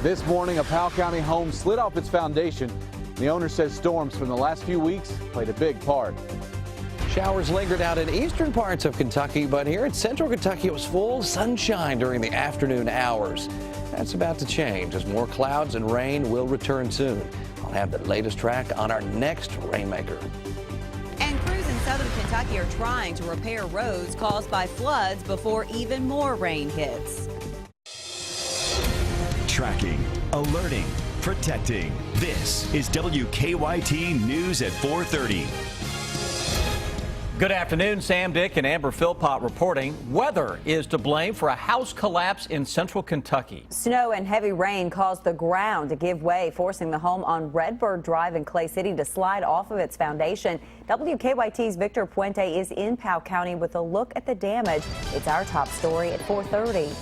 This morning, a Powell County home slid off its foundation. The owner says storms from the last few weeks played a big part. Showers lingered out in eastern parts of Kentucky, but here in central Kentucky, it was full sunshine during the afternoon hours. That's about to change as more clouds and rain will return soon. I'll have the latest track on our next Rainmaker. And crews in southern Kentucky are trying to repair roads caused by floods before even more rain hits. Tracking, alerting, protecting. This is WKYT News at 4:30. Good afternoon. Sam Dick and Amber Philpott reporting. Weather is to blame for a house collapse in central Kentucky. Snow and heavy rain caused the ground to give way, forcing the home on Redbird Drive in Clay City to slide off of its foundation. WKYT's Victor Puente is in Powell County with a look at the damage. It's our top story at 4:30.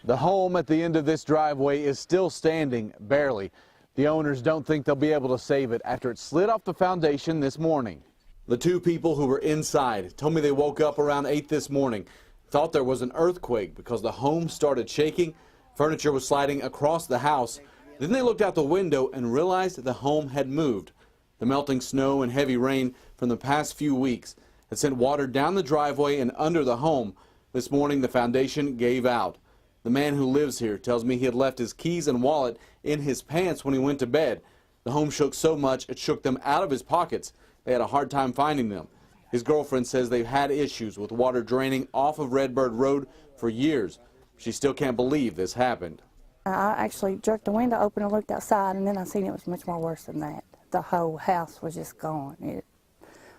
The home at the end of this driveway is still standing, barely. The owners don't think they'll be able to save it after it slid off the foundation this morning. The two people who were inside told me they woke up around 8 this morning, thought there was an earthquake because the home started shaking. Furniture was sliding across the house. Then they looked out the window and realized that the home had moved. The melting snow and heavy rain from the past few weeks had sent water down the driveway and under the home. This morning, the foundation gave out. The man who lives here tells me he had left his keys and wallet in his pants when he went to bed. The home shook so much it shook them out of his pockets. They had a hard time finding them. His girlfriend says they've had issues with water draining off of Redbird Road for years. She still can't believe this happened. I actually jerked the window open and looked outside, and then I seen it was much more worse than that. The whole house was just gone.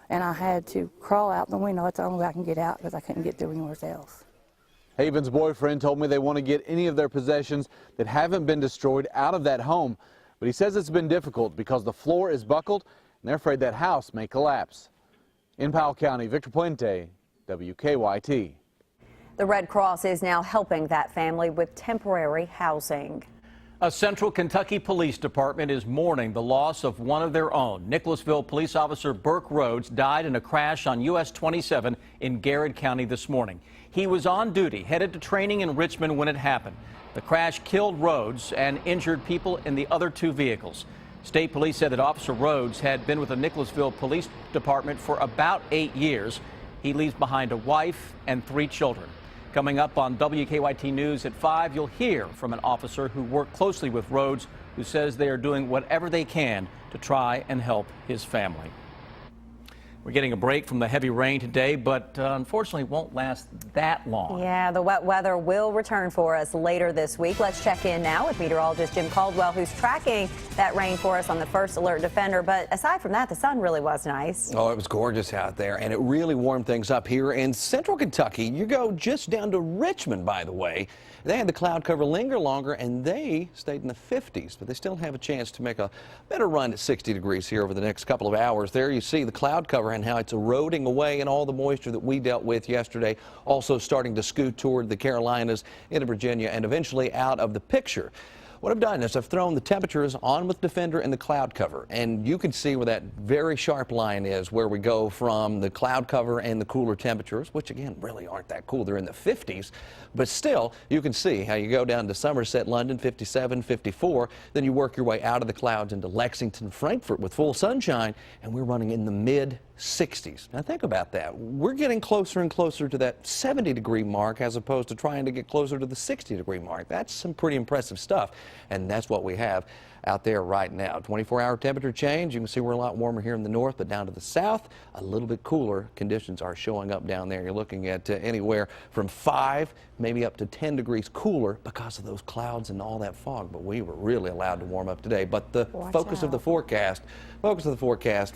And I had to crawl out the window. That's the only way I can get out because I couldn't get through anywhere else. Haven's boyfriend told me they want to get any of their possessions that haven't been destroyed out of that home. But he says it's been difficult because the floor is buckled and they're afraid that house may collapse. In Powell County, Victor Puente, WKYT. The Red Cross is now helping that family with temporary housing. A Central Kentucky Police Department is mourning the loss of one of their own. Nicholasville police officer Burke Rhodes died in a crash on US 27 in Garrett County this morning. He was on duty, headed to training in Richmond when it happened. The crash killed Rhodes and injured people in the other two vehicles. State police said that Officer Rhodes had been with the Nicholasville Police Department for about 8 years. He leaves behind a wife and 3 children. Coming up on WKYT News at 5, you'll hear from an officer who worked closely with Rhodes, who says they are doing whatever they can to try and help his family. We're getting a break from the heavy rain today, but unfortunately won't last that long. Yeah, the wet weather will return for us later this week. Let's check in now with meteorologist Jim Caldwell, who's tracking that rain for us on the First Alert Defender. But aside from that, the sun really was nice. Oh, it was gorgeous out there, and it really warmed things up here in central Kentucky. You go just down to Richmond, by the way. They had the cloud cover linger longer, and they stayed in the 50s, but they still have a chance to make a better run at 60 degrees here over the next couple of hours. There you see the cloud cover and how it's eroding away, and all the moisture that we dealt with yesterday also starting to scoot toward the Carolinas, into Virginia, and eventually out of the picture. What I've done is I've thrown the temperatures on with Defender and the cloud cover, and you can see where that very sharp line is, where we go from the cloud cover and the cooler temperatures, which again really aren't that cool. They're in the 50s, but still you can see how you go down to Somerset, London, 57, 54, then you work your way out of the clouds into Lexington, Frankfort with full sunshine, and we're running in the mid 60s. Now think about that. We're getting closer and closer to that 70-degree mark as opposed to trying to get closer to the 60-degree mark. That's some pretty impressive stuff, and that's what we have out there right now. 24-hour temperature change. You can see we're a lot warmer here in the north, but down to the south, a little bit cooler. Conditions are showing up down there. You're looking at anywhere from 5, maybe up to 10 degrees cooler because of those clouds and all that fog. But we were really allowed to warm up today. But the focus of the forecast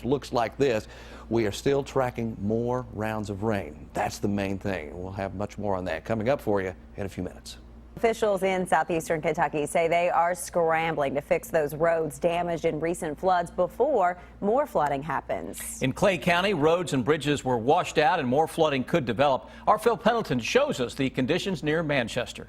looks like this. We are still tracking more rounds of rain. That's the main thing. We'll have much more on that coming up for you in a few minutes. Officials in southeastern Kentucky say they are scrambling to fix those roads damaged in recent floods before more flooding happens. In Clay County, roads and bridges were washed out and more flooding could develop. Our Phil Pendleton shows us the conditions near Manchester.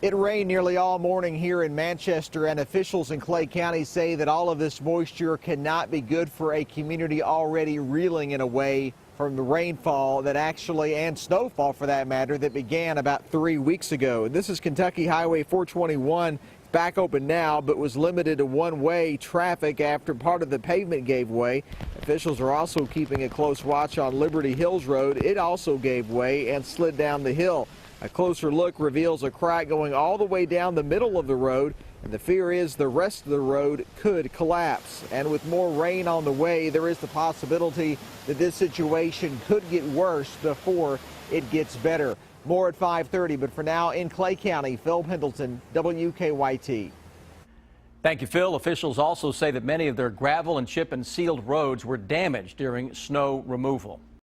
It rained nearly all morning here in Manchester, and officials in Clay County say that all of this moisture cannot be good for a community already reeling in a way from the rainfall that actually, and snowfall for that matter, that began about 3 weeks ago. This is Kentucky Highway 421. Back open now, but was limited to one-way traffic after part of the pavement gave way. Officials are also keeping a close watch on Liberty Hills Road. It also gave way and slid down the hill. A closer look reveals a crack going all the way down the middle of the road, and the fear is the rest of the road could collapse. And with more rain on the way, there is the possibility that this situation could get worse before it gets better. More at 5:30, but for now in Clay County, Phil Pendleton, WKYT. Thank you, Phil. Officials also say that many of their gravel and chip and sealed roads were damaged during snow removal.